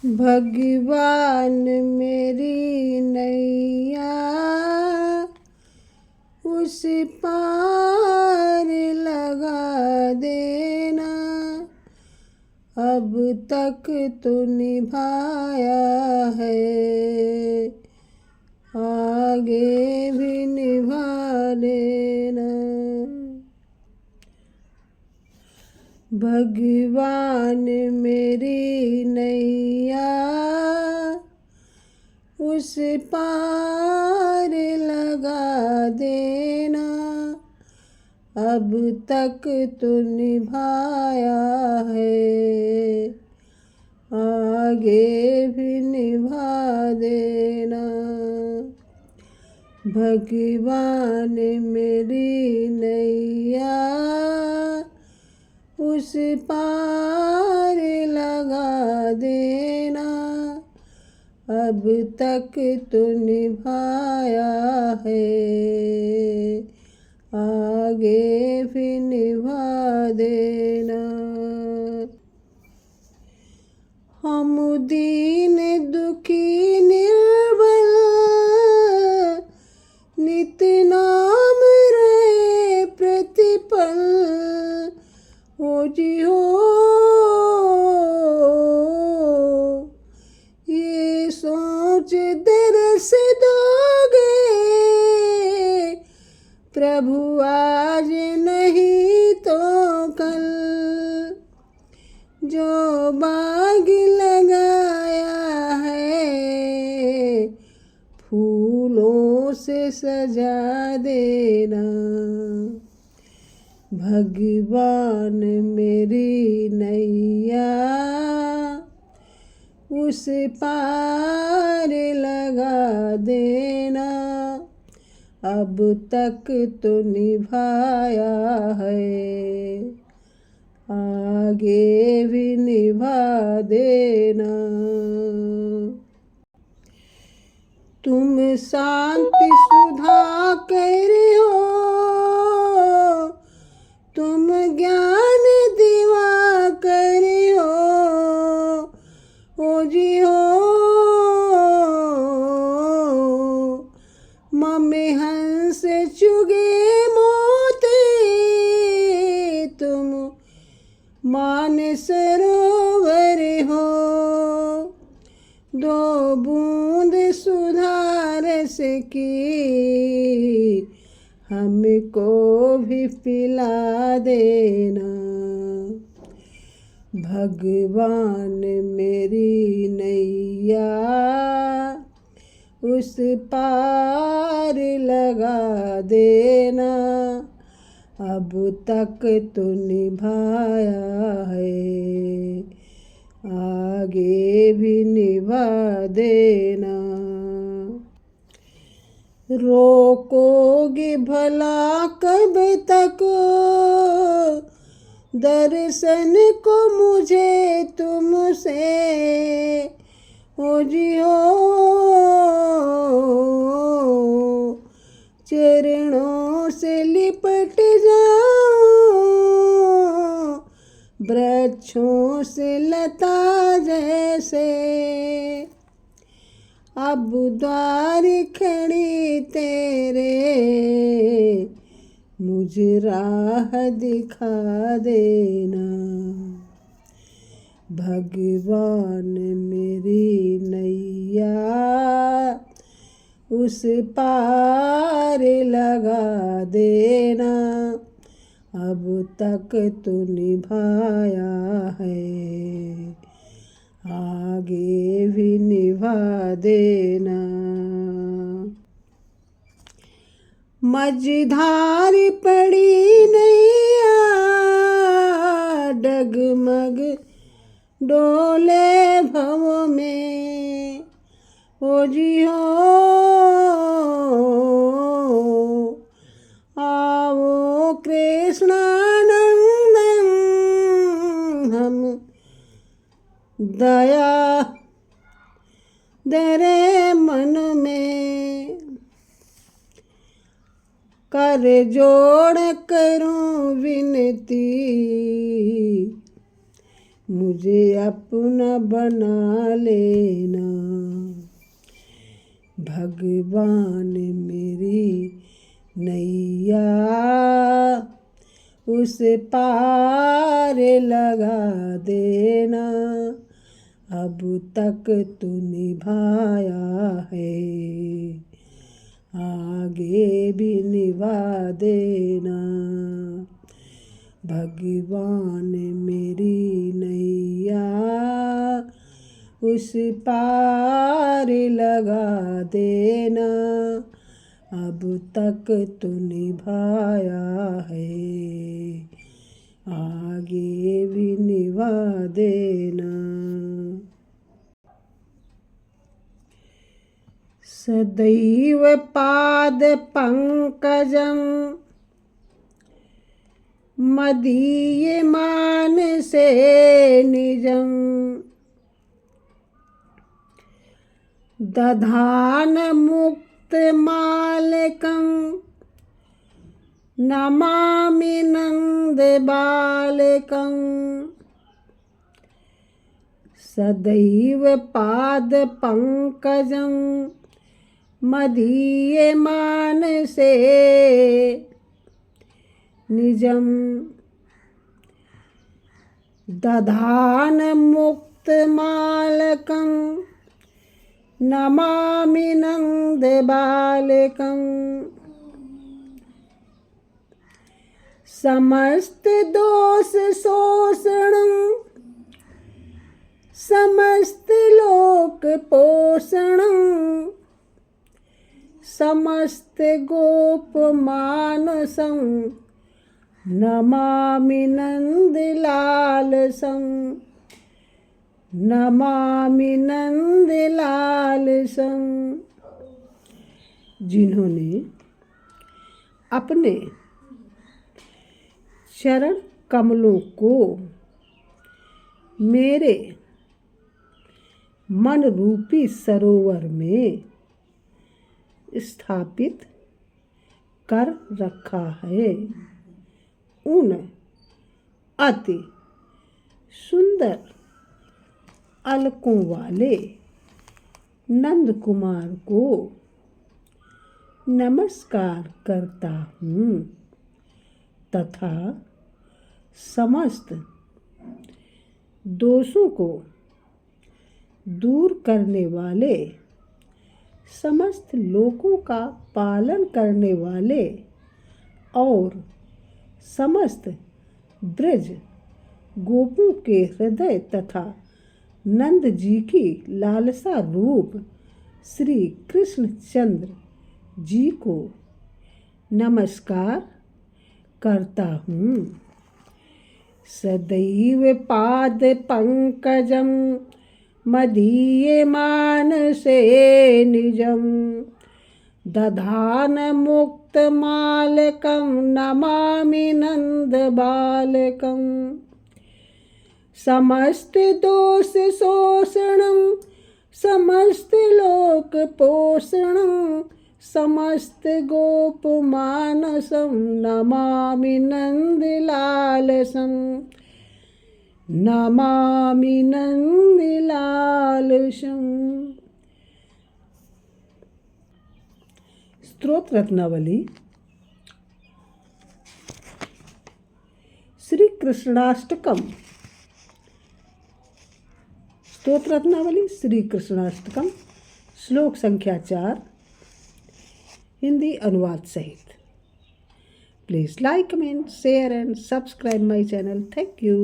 भगवान मेरी नैया उस पार लगा देना। अब तक तो निभाया है, आगे भी निभा देना। भगवान मेरी नैया उस पार लगा देना। अब तक तो निभाया है, आगे भी निभा देना। भगवान मेरी नैया उस पार लगा देना। अब तक तो निभाया है, आगे भी निभा देना। हम दीन दुखी निर्बल नित नाम रहे प्रतिपल। हो जी हो ये सोच दरस दोगे, प्रभु आज नहीं तो कल। जो बाग लगाया है फूलों से सजा देना। भगवान मेरी नैया उस पार लगा देना। अब तक तो निभाया है, आगे भी निभा देना। तुम शांति सुधा कर हो, तुम ज्ञान दिवा कर हो जी हो। मम्मी हंस चुगे मोती, तुम मान सरोवर हो। दो बूंद सुधारस की हमको भी पिला देना। भगवान मेरी नैया उस पार लगा देना। अब तक तो निभाया है, आगे भी निभा देना। रोकोगे भला कब तक दर्शन को मुझे तुमसे। हो जी हो चरणों से लिपट जाऊं, वृक्षों से लता जैसे। अब द्वार खड़ी तेरे मुझे राह दिखा देना। भगवान मेरी नैया उस पार लगा देना। अब तक तो निभाया है, आगे भी निभा देना। मझधार पड़ी नैया डगमग डोले भव में। हो जी हो आओ कृष्णानंद हम दया तेरे मन में। कर जोड़ करूं विनती मुझे अपना बना लेना। भगवान मेरी नैया उस पार लगा देना। अब तक तू निभाया है, आगे भी निभा देना। भगवान मेरी नैया उस पार लगा देना। अब तक तू निभाया है, आगे भी निभा देना। सदैव पाद पंकजं मदीयमानसे निजं। दधानमुक्तमालकं नमामि नन्दबालकं। सदैव पादपङ्कजं मदीयमानसे निजं। दधानमुक्तमालकं नमामि नन्दबालकं। समस्त दोष शोषणं समस्त लोक पोषणं। समस्त गोप मानसं नमामि नन्दलालसं। नमामि नन्दलालसं। जिन्होंने अपने चरण कमलों को मेरे मन रूपी सरोवर में स्थापित कर रखा है, उन अति सुंदर अलकों वाले नंद कुमार को नमस्कार करता हूँ तथा समस्त दोषों को दूर करने वाले, समस्त लोकों का पालन करने वाले और समस्त ब्रज गोपों के हृदय तथा नंद जी की लालसा रूप श्री कृष्णचंद्र जी को नमस्कार करता हूँ। सदैव पाद पंकजं मदीयमानसे निजं। दधानमुक्तमालकं नमामि नन्दबालकं। समस्त दोष शोषणं समस्त लोक पोषणं। समस्त गोप मानसं नमामि नन्दलालसं। नमामि नन्दलालसं। स्तोत्र रत्नावली। श्री कृष्णाष्टकम। स्तोत्र रत्नावली श्री कृष्णाष्टकम श्लोक संख्या 4 हिंदी अनुवाद सहित। Please like, comment, share and subscribe my channel. Thank you.